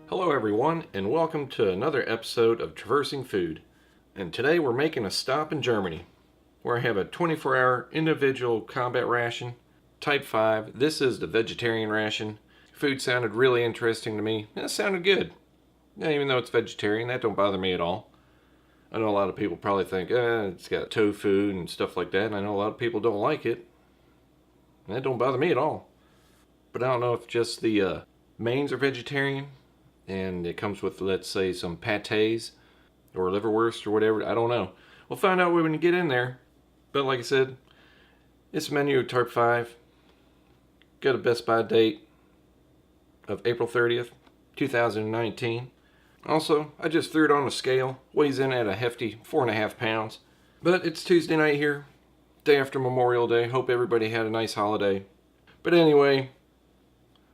Hello everyone, and welcome to another episode of Traversing Food. And today we're making a stop in Germany, where I have a 24-hour individual combat ration, Type 5. This is the vegetarian ration. Food sounded really interesting to me, and it sounded good. Yeah, even though it's vegetarian, that don't bother me at all. I know a lot of people probably think, it's got tofu and stuff like that, and I know a lot of people don't like it. And that don't bother me at all. But I don't know if just the mains are vegetarian, and it comes with, let's say, some pâtés or liverwurst or whatever. I don't know. We'll find out when we get in there. But like I said, it's menu of Type 5. Got a Best Buy date of April 30th, 2019. Also, I just threw it on a scale. Weighs in at a hefty 4.5 pounds. But it's Tuesday night here, day after Memorial Day. Hope everybody had a nice holiday. But anyway,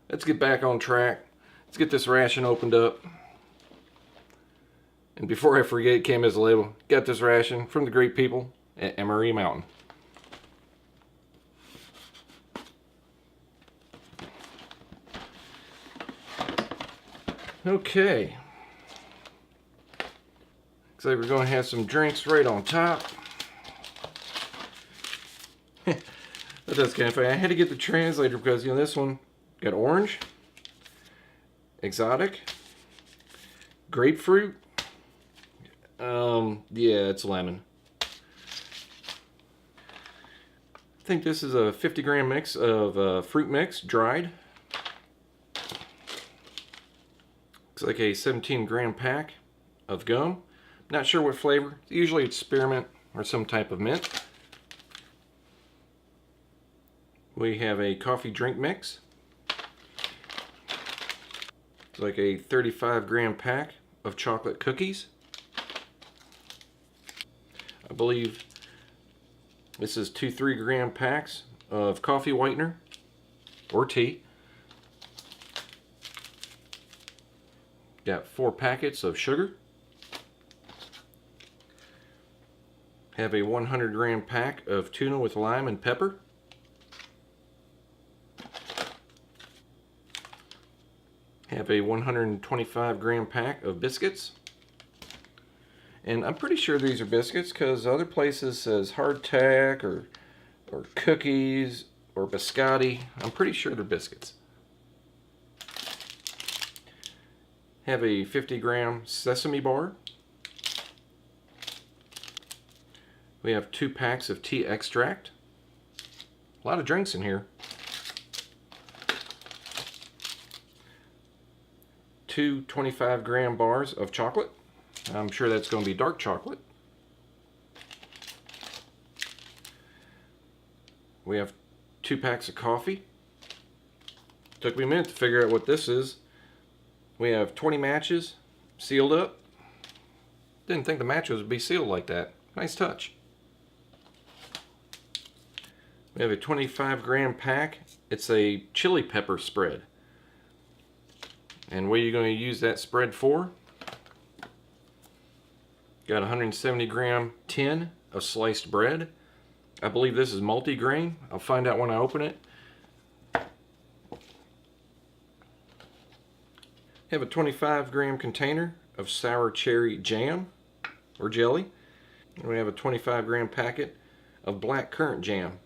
let's get back on track. Let's get this ration opened up. And before I forget, came as a label. Got this ration from the great people at Emery Mountain. Okay. Looks like we're going to have some drinks right on top. That's kind of funny. I had to get the translator because, this one got orange, exotic, grapefruit. Yeah, it's lemon. I think this is a 50-gram mix of fruit mix, dried. Looks like a 17-gram pack of gum. Not sure what flavor. Usually it's spearmint or some type of mint. We have a coffee drink mix. It's like a 35-gram pack of chocolate cookies. I believe this is 2 3-gram packs of coffee whitener or tea. Got 4 packets of sugar. Have a 100-gram pack of tuna with lime and pepper. Have a 125-gram pack of biscuits. And I'm pretty sure these are biscuits because other places says hardtack or cookies or biscotti. I'm pretty sure they're biscuits. Have a 50-gram sesame bar. We have 2 packs of tea extract. A lot of drinks in here. 2 25-gram bars of chocolate. I'm sure that's going to be dark chocolate. We have 2 packs of coffee. Took me a minute to figure out what this is. We have 20 matches sealed up. Didn't think the matches would be sealed like that. Nice touch. We have a 25-gram pack. It's a chili pepper spread. And what are you going to use that spread for? Got a 170-gram tin of sliced bread. I believe this is multi-grain. I'll find out when I open it. Have a 25-gram container of sour cherry jam or jelly. And we have a 25-gram packet of black currant jam.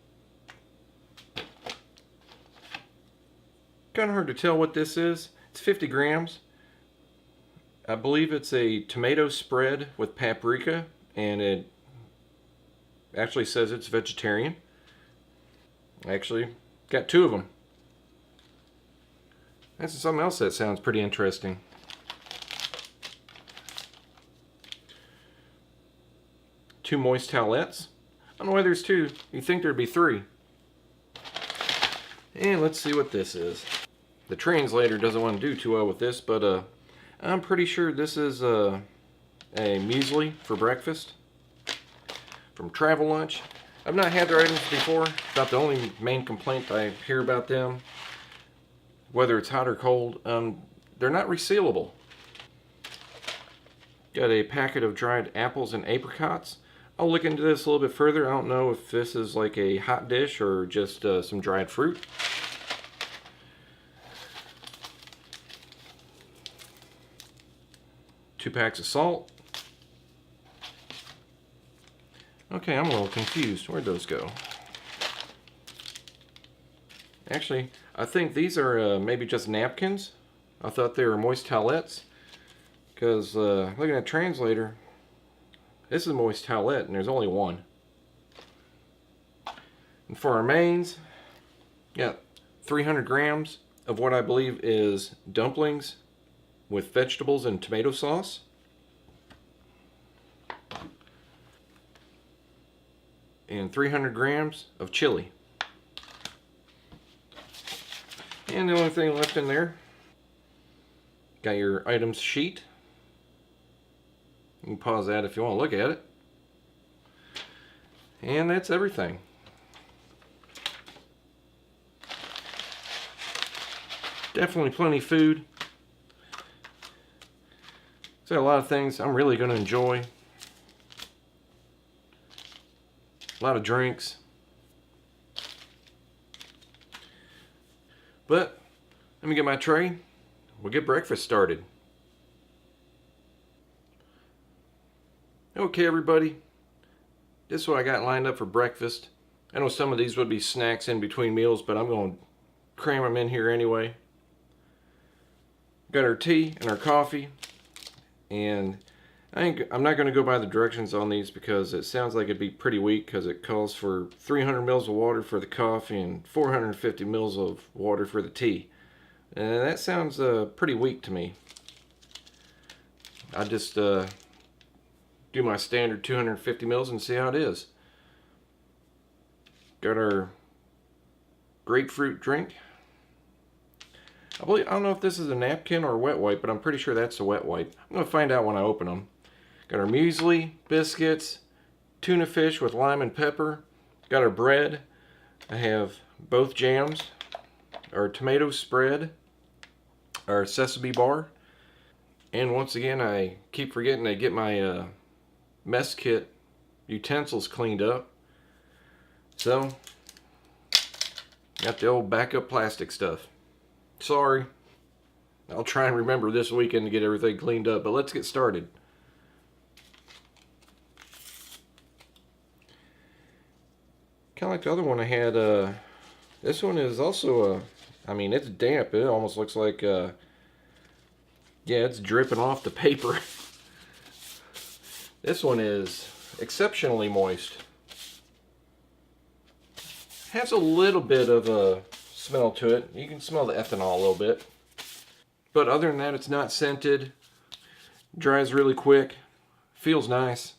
Kind of hard to tell what this is. It's 50 grams. I believe it's a tomato spread with paprika, and it actually says it's vegetarian. Actually, got 2 of them. That's something else that sounds pretty interesting. Two moist towelettes. I don't know why there's 2. You'd think there'd be 3. And let's see what this is. The translator doesn't want to do too well with this, but I'm pretty sure this is a muesli for breakfast from Travel Lunch. I've not had their items before. About the only main complaint I hear about them, whether it's hot or cold, they're not resealable. Got a packet of dried apples and apricots. I'll look into this a little bit further. I don't know if this is like a hot dish or just some dried fruit. 2 packs of salt. Okay, I'm a little confused. Where'd those go? Actually, I think these are maybe just napkins. I thought they were moist towelettes. Because looking at the translator, this is a moist towelette and there's only one. And for our mains, got 300 grams of what I believe is dumplings with vegetables and tomato sauce. And 300 grams of chili. And the only thing left in there, got your items sheet. You can pause that if you want to look at it. And that's everything. Definitely plenty of food. So a lot of things I'm really going to enjoy. A lot of drinks. But let me get my tray. We'll get breakfast started. Okay, everybody. This is what I got lined up for breakfast. I know some of these would be snacks in between meals, but I'm going to cram them in here anyway. Got our tea and our coffee. And I'm not going to go by the directions on these because it sounds like it'd be pretty weak, because it calls for 300 mils of water for the coffee and 450 mils of water for the tea. And that sounds pretty weak to me. I just do my standard 250 mils and see how it is. Got our grapefruit drink. I don't know if this is a napkin or a wet wipe, but I'm pretty sure that's a wet wipe. I'm going to find out when I open them. Got our muesli, biscuits, tuna fish with lime and pepper. Got our bread. I have both jams, our tomato spread, our sesame bar. And once again, I keep forgetting to get my mess kit utensils cleaned up. So, got the old backup plastic stuff. Sorry. I'll try and remember this weekend to get everything cleaned up, but let's get started. Kind of like the other one I had, this one is also I mean, it's damp. It almost looks like, yeah, it's dripping off the paper. This one is exceptionally moist. Has a little bit of a smell to it. You can smell the ethanol a little bit. But other than that, it's not scented. Dries really quick. Feels nice.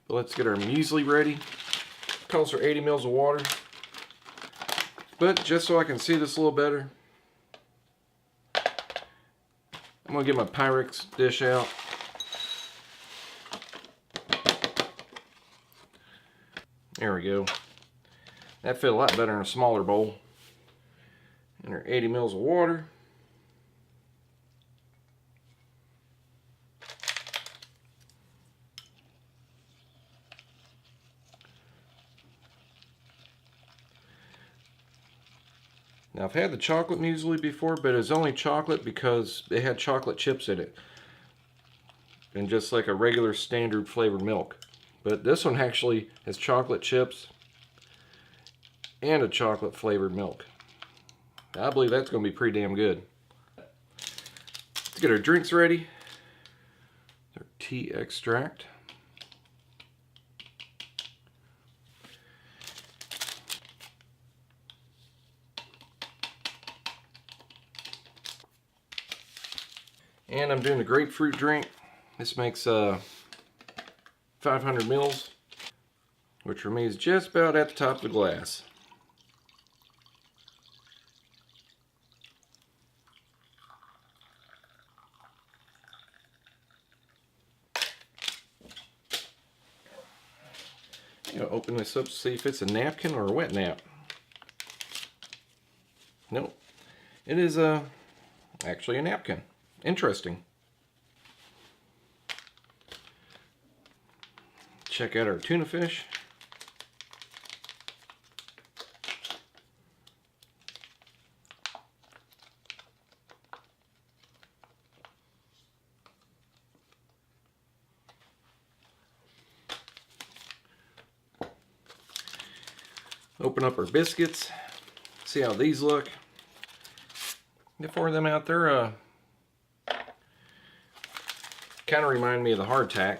But let's get our muesli ready. Calls for 80 mils of water. But just so I can see this a little better, I'm going to get my Pyrex dish out. There we go. That fit a lot better in a smaller bowl. And our 80 mils of water. Now, I've had the chocolate muesli before, but it's only chocolate because it had chocolate chips in it. And just like a regular standard flavored milk. But this one actually has chocolate chips and a chocolate flavored milk. I believe that's going to be pretty damn good. Let's get our drinks ready. Our tea extract. And I'm doing the grapefruit drink. This makes 500 mils, which for me is just about at the top of the glass. You know, open this up to see if it's a napkin or a wet nap. Nope, it is actually a napkin. Interesting. Check out our tuna fish. Open up our biscuits. See how these look. Get four of them out there. Kind of remind me of the hardtack.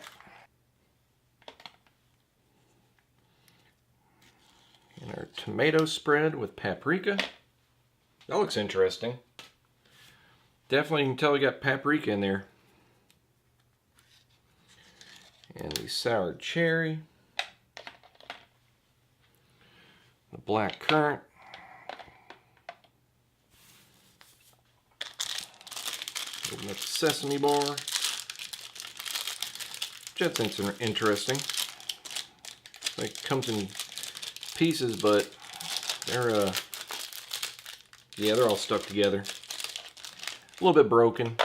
And our tomato spread with paprika. That looks interesting. Definitely you can tell we got paprika in there. And the sour cherry. The black currant. Open up the sesame bar. Which I think's interesting. Like it comes in pieces, but they're yeah, they're all stuck together. A little bit broken.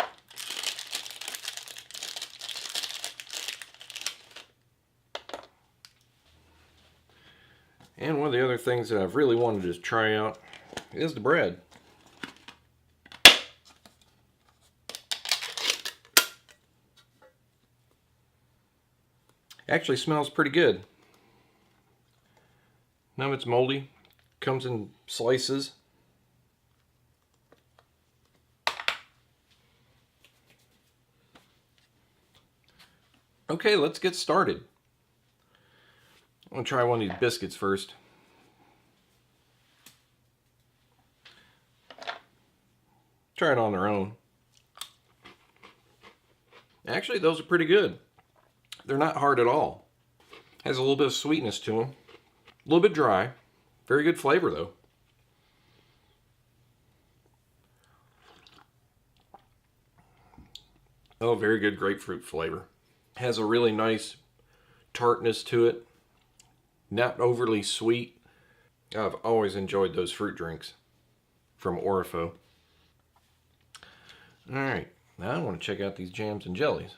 And one of the other things that I've really wanted to try out is the bread. Actually smells pretty good. None of it's moldy. Comes in slices. Okay, let's get started. I'm going to try one of these biscuits first. Try it on their own. Actually, those are pretty good. They're not hard at all. Has a little bit of sweetness to them. A little bit dry. Very good flavor though. Oh, very good grapefruit flavor. Has a really nice tartness to it. Not overly sweet. I've always enjoyed those fruit drinks from Orifo. Alright, now I want to check out these jams and jellies.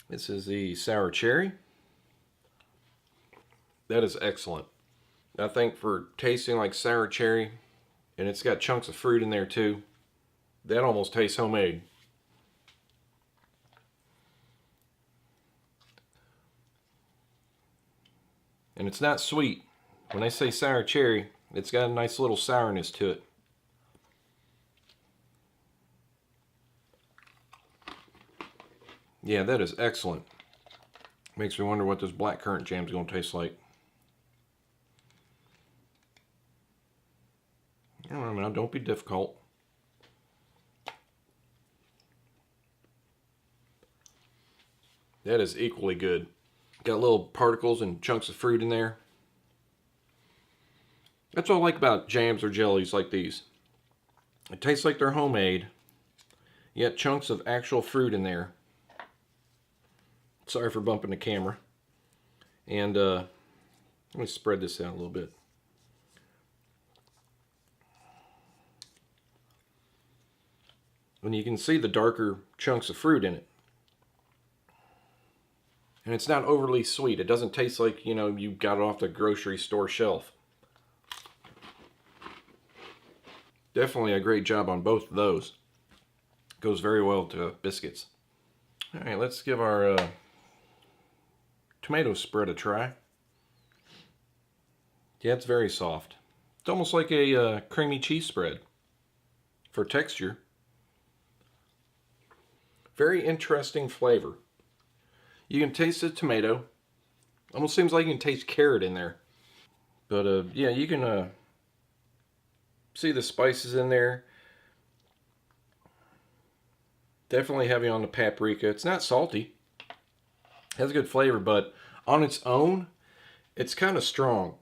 This is the sour cherry. That is excellent. I think for tasting like sour cherry, and it's got chunks of fruit in there too, that almost tastes homemade. And it's not sweet. When I say sour cherry, it's got a nice little sourness to it. Yeah, that is excellent. Makes me wonder what this black currant jam is going to taste like. All right, now don't be difficult. That is equally good. Got little particles and chunks of fruit in there. That's what I like about jams or jellies like these. It tastes like they're homemade, yet chunks of actual fruit in there. Sorry for bumping the camera. And let me spread this out a little bit. And you can see the darker chunks of fruit in it. And it's not overly sweet. It doesn't taste like, you know, you got it off the grocery store shelf. Definitely a great job on both of those. Goes very well to biscuits. Alright, let's give our tomato spread a try. Yeah, it's very soft. It's almost like a creamy cheese spread for texture. Very interesting flavor. You can taste the tomato. Almost seems like you can taste carrot in there. But yeah, you can see the spices in there. Definitely heavy on the paprika. It's not salty. Has a good flavor, but on its own, it's kind of strong.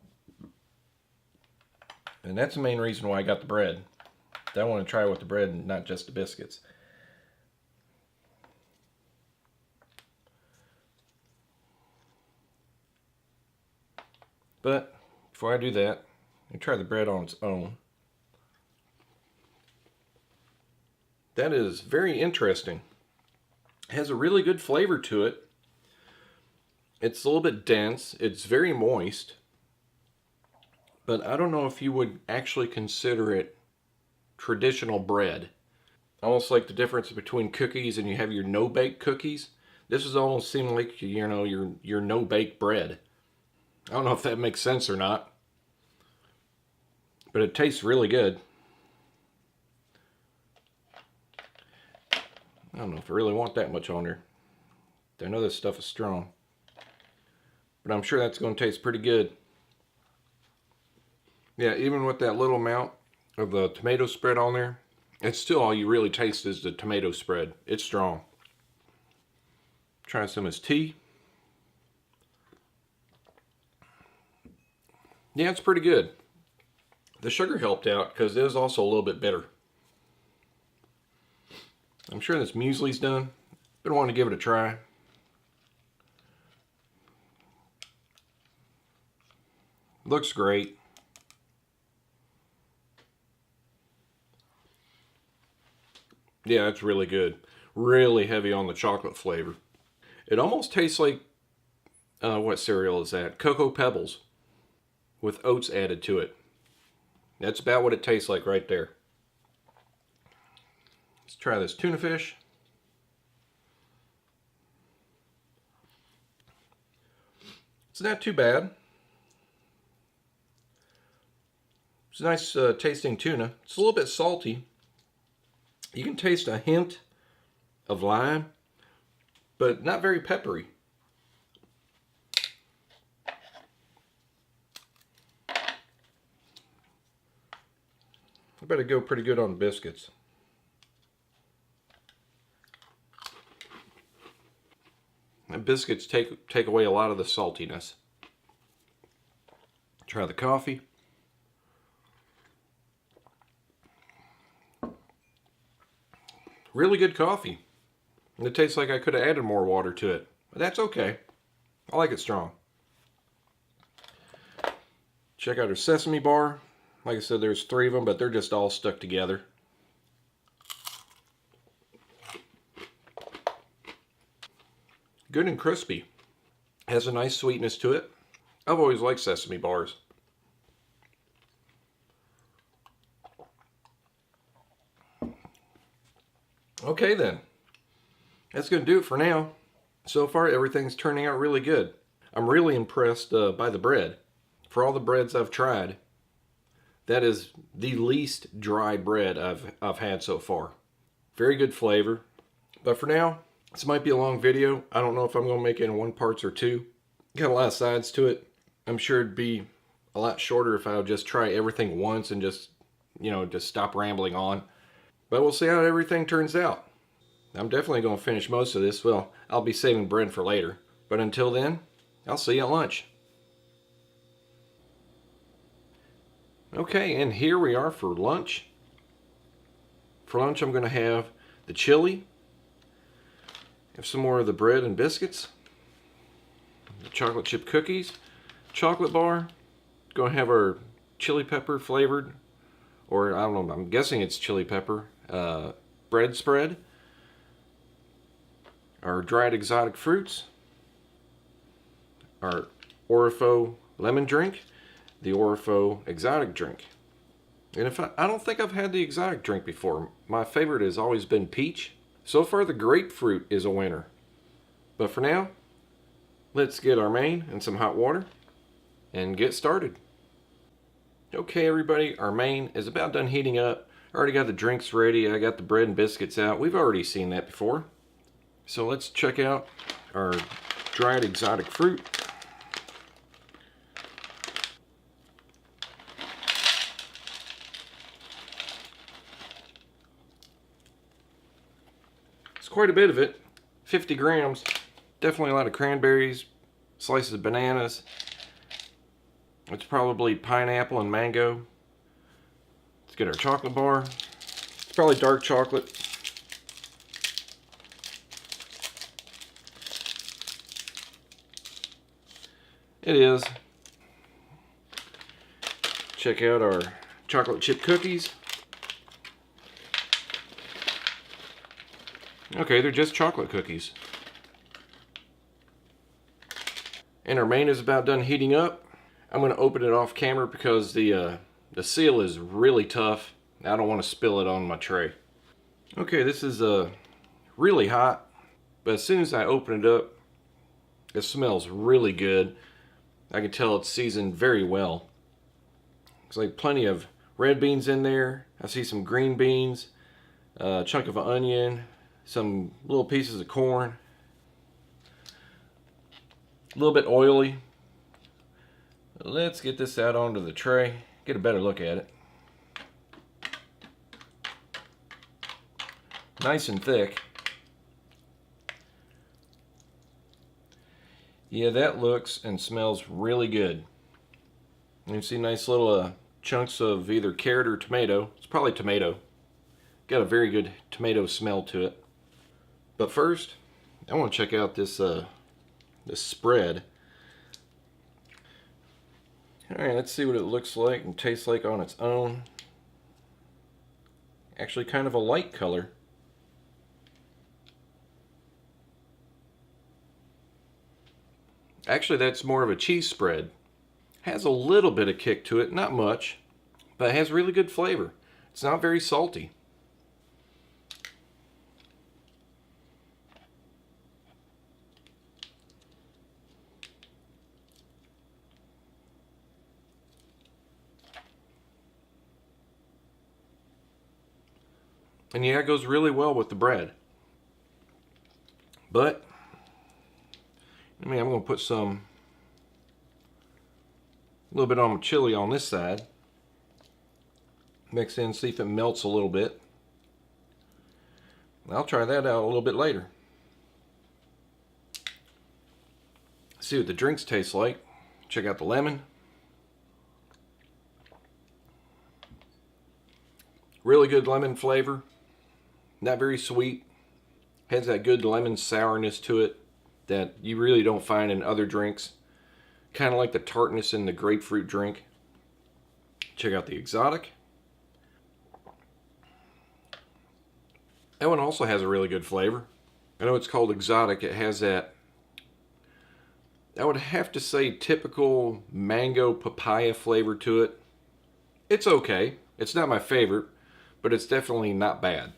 And that's the main reason why I got the bread. I want to try it with the bread and not just the biscuits. But before I do that, I try the bread on its own. That is very interesting. It has a really good flavor to it. It's a little bit dense. It's very moist. But I don't know if you would actually consider it traditional bread. Almost like the difference between cookies and you have your no-bake cookies. This is almost seeming like, you know, your no-bake bread. I don't know if that makes sense or not, but it tastes really good. I don't know if I really want that much on there. I know this stuff is strong, but I'm sure that's going to taste pretty good. Yeah, even with that little amount of the tomato spread on there, it's still all you really taste is the tomato spread. It's strong. Try some of this tea. Yeah, it's pretty good. The sugar helped out because it was also a little bit bitter. I'm sure this muesli's done. Been wanting to give it a try. Looks great. Yeah, it's really good. Really heavy on the chocolate flavor. It almost tastes like, what cereal is that? Cocoa Pebbles with oats added to it. That's about what it tastes like right there. Let's try this tuna fish. It's not too bad. It's a nice tasting tuna. It's a little bit salty. You can taste a hint of lime, but not very peppery. I bet it go pretty good on biscuits. And biscuits take away a lot of the saltiness. Try the coffee. Really good coffee. And it tastes like I could have added more water to it. But that's okay. I like it strong. Check out our sesame bar. Like I said, there's 3 of them, but they're just all stuck together. Good and crispy. Has a nice sweetness to it. I've always liked sesame bars. Okay then. That's going to do it for now. So far everything's turning out really good. I'm really impressed by the bread. For all the breads I've tried, that is the least dry bread I've had so far. Very good flavor. But for now, this might be a long video. I don't know if I'm going to make it in 1 parts or 2. Got a lot of sides to it. I'm sure it'd be a lot shorter if I would just try everything once and just, just stop rambling on. But we'll see how everything turns out. I'm definitely going to finish most of this. Well, I'll be saving bread for later. But until then, I'll see you at lunch. Okay, and here we are for lunch. For lunch, I'm going to have the chili, have some more of the bread and biscuits, the chocolate chip cookies, chocolate bar, going to have our chili pepper flavored, or I don't know, I'm guessing it's chili pepper, bread spread, our dried exotic fruits, our Orifo lemon drink, the Orifo exotic drink. And I don't think I've had the exotic drink before. My favorite has always been peach. So far the grapefruit is a winner. But for now, let's get our main and some hot water and get started. Okay everybody, our main is about done heating up. I already got the drinks ready. I got the bread and biscuits out. We've already seen that before. So let's check out our dried exotic fruit. It's quite a bit of it, 50 grams. Definitely a lot of cranberries, slices of bananas. It's probably pineapple and mango. Let's get our chocolate bar. It's probably dark chocolate. It is. Check out our chocolate chip cookies. Okay, they're just chocolate cookies. And our main is about done heating up. I'm going to open it off camera because the seal is really tough. I don't want to spill it on my tray. Okay, this is really hot. But as soon as I open it up, it smells really good. I can tell it's seasoned very well. There's like plenty of red beans in there. I see some green beans, a chunk of an onion, some little pieces of corn. A little bit oily. Let's get this out onto the tray, get a better look at it. Nice and thick. Yeah, that looks and smells really good. You can see nice little chunks of either carrot or tomato. It's probably tomato. Got a very good tomato smell to it. But first, I want to check out this spread. Alright, let's see what it looks like and tastes like on its own. Actually kind of a light color. Actually, that's more of a cheese spread. Has a little bit of kick to it, not much, but it has really good flavor. It's not very salty. And yeah, it goes really well with the bread. But, I mean, I'm going to put a little bit on chili on this side. Mix in, see if it melts a little bit. I'll try that out a little bit later. See what the drinks taste like. Check out the lemon. Really good lemon flavor. Not very sweet. Has that good lemon sourness to it that you really don't find in other drinks. Kind of like the tartness in the grapefruit drink. Check out the exotic. That one also has a really good flavor. I know it's called exotic. It has that, I would have to say, typical mango papaya flavor to it. It's okay. It's not my favorite, but it's definitely not bad.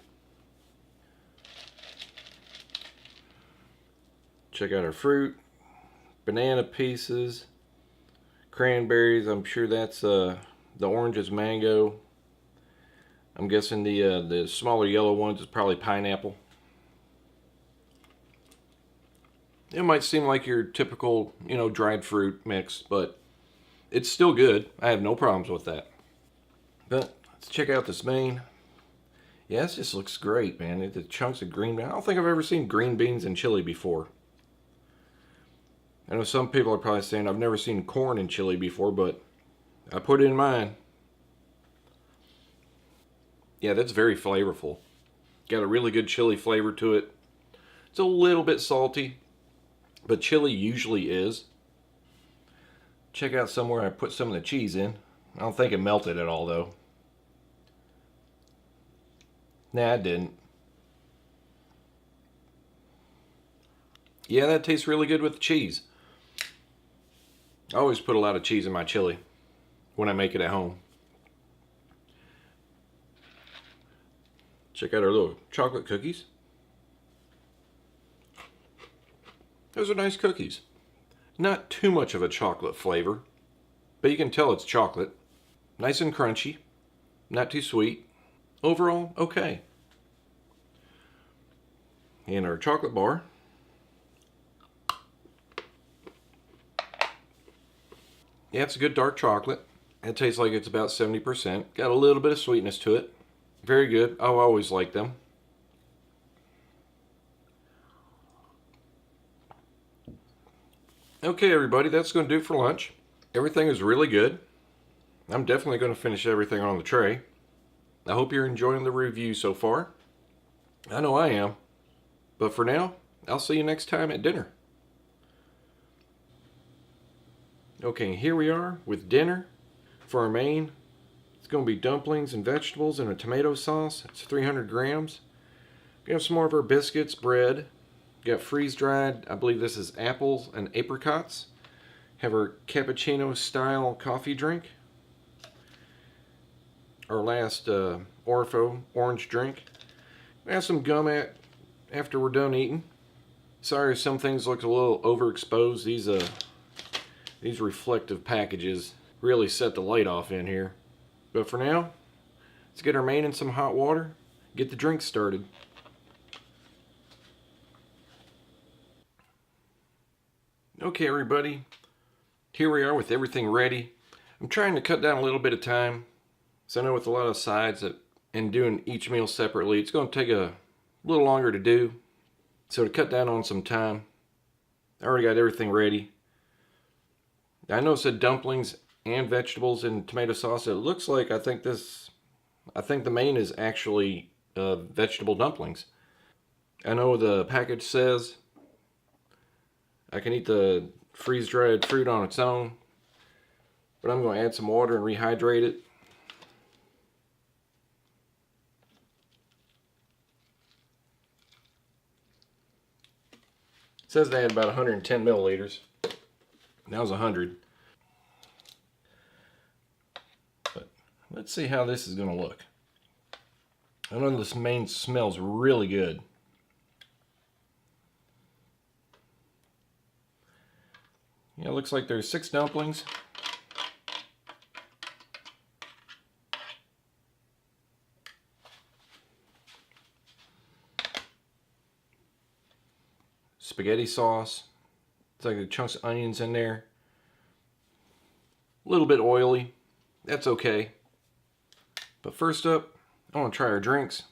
Check out our fruit. Banana pieces. Cranberries. I'm sure that's the orange is mango. I'm guessing the smaller yellow ones is probably pineapple. It might seem like your typical, dried fruit mix, but it's still good. I have no problems with that. But let's check out this main. Yeah, this just looks great, man. The chunks of green beans. I don't think I've ever seen green beans in chili before. I know some people are probably saying I've never seen corn in chili before, but I put it in mine. Yeah, that's very flavorful. Got a really good chili flavor to it. It's a little bit salty, but chili usually is. Check out somewhere I put some of the cheese in. I don't think it melted at all, though. Nah, it didn't. Yeah, that tastes really good with the cheese. I always put a lot of cheese in my chili when I make it at home. Check out our little chocolate cookies. Those are nice cookies. Not too much of a chocolate flavor, but you can tell it's chocolate. Nice and crunchy. Not too sweet. Overall, okay. And our chocolate bar. Yeah, it's a good dark chocolate. It tastes like it's about 70%. Got a little bit of sweetness to it. Very good. I've always liked them. Okay, everybody, that's going to do it for lunch. Everything is really good. I'm definitely going to finish everything on the tray. I hope you're enjoying the review so far. I know I am. But for now, I'll see you next time at dinner. Okay, here we are with dinner. For our main, it's going to be dumplings and vegetables and a tomato sauce. It's 300 grams. We have some more of our biscuits, bread. We got freeze-dried, I believe this is apples and apricots. Have our cappuccino style coffee drink. Our last Orfo orange drink. We have some gum after we're done eating. Sorry if some things look a little overexposed. These reflective packages really set the light off in here. But for now, let's get our main in some hot water, get the drink started. Okay everybody, here we are with everything ready. I'm trying to cut down a little bit of time, so I know with a lot of sides and doing each meal separately, it's going to take a little longer to do. So to cut down on some time, I already got everything ready. I know it said dumplings and vegetables and tomato sauce. It looks like I think the main is actually vegetable dumplings. I know the package says I can eat the freeze-dried fruit on its own, but I'm going to add some water and rehydrate it. It says they had about 110 milliliters. That was 100. But let's see how this is going to look. I know this main smells really good. Yeah, it looks like there's 6 dumplings. Spaghetti sauce. It's like the chunks of onions in there. A little bit oily. That's okay. But first up, I want to try our drinks.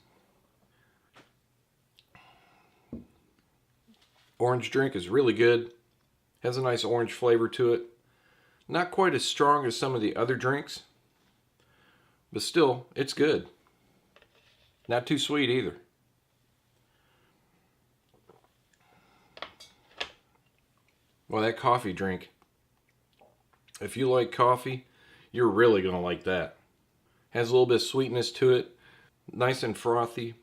Orange drink is really good. Has a nice orange flavor to it. Not quite as strong as some of the other drinks, but still, it's good. Not too sweet either. Well, that coffee drink, if you like coffee, you're really going to like that. Has a little bit of sweetness to it. Nice and frothy.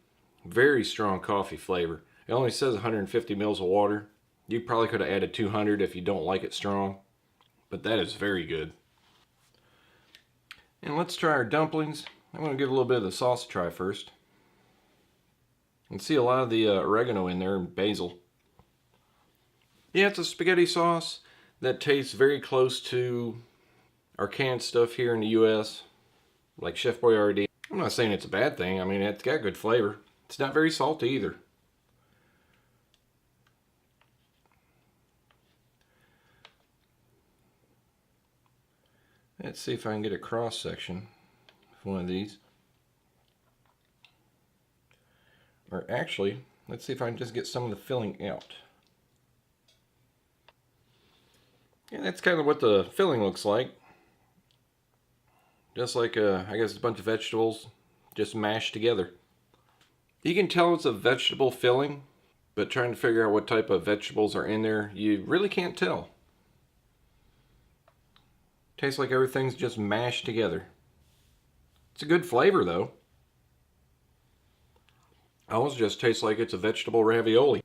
Very strong coffee flavor. It only says 150 mils of water. You probably could have added 200 if you don't like it strong. But that is very good. And let's try our dumplings. I'm going to give a little bit of the sauce a try first. You can see a lot of the oregano in there and basil. Yeah, it's a spaghetti sauce that tastes very close to our canned stuff here in the US, like Chef Boyardee. I'm not saying it's a bad thing. I mean, it's got good flavor. It's not very salty either. Let's see if I can get a cross section of one of these. Or actually, let's see if I can just get some of the filling out. Yeah, that's kind of what the filling looks like. Just like, I guess, a bunch of vegetables just mashed together. You can tell it's a vegetable filling, but trying to figure out what type of vegetables are in there, you really can't tell. Tastes like everything's just mashed together. It's a good flavor, though. Almost just tastes like it's a vegetable ravioli.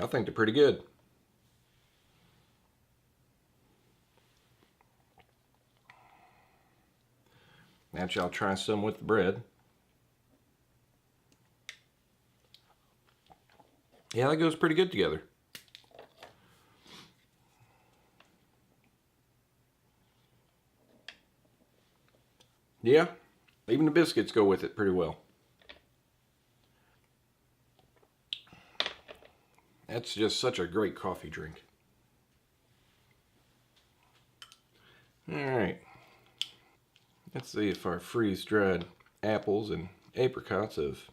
I think they're pretty good. Actually, I'll try some with the bread. Yeah, that goes pretty good together. Yeah, even the biscuits go with it pretty well. That's just such a great coffee drink. Alright. Let's see if our freeze-dried apples and apricots have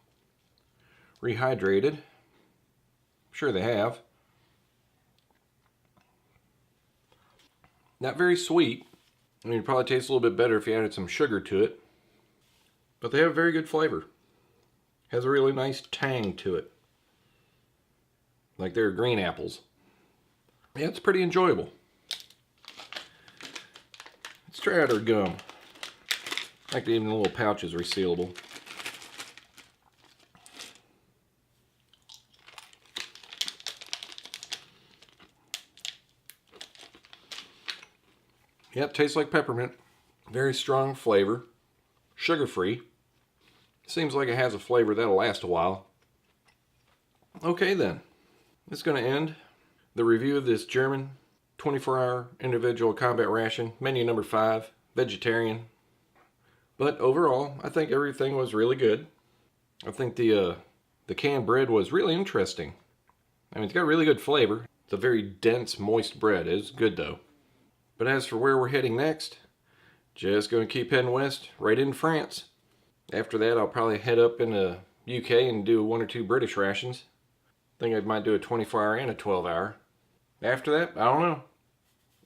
rehydrated. I'm sure they have. Not very sweet. I mean, it probably tastes a little bit better if you added some sugar to it. But they have very good flavor. Has a really nice tang to it. Like they're green apples. Yeah, it's pretty enjoyable. Let's try out our gum. I like that even the little pouch is resealable. Yep, tastes like peppermint. Very strong flavor. Sugar-free. Seems like it has a flavor that'll last a while. Okay then. It's going to end the review of this German 24-hour individual combat ration, menu number 5, vegetarian. But overall, I think everything was really good. I think the canned bread was really interesting. I mean, it's got really good flavor. It's a very dense, moist bread. It's good though. But as for where we're heading next, just going to keep heading west, right into France. After that, I'll probably head up in the UK and do 1 or 2 British rations. I think I might do a 24-hour and a 12-hour. After that, I don't know.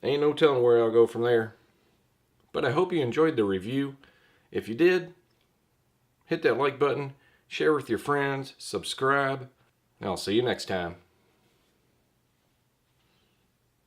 Ain't no telling where I'll go from there. But I hope you enjoyed the review. If you did, hit that like button, share with your friends, subscribe, and I'll see you next time.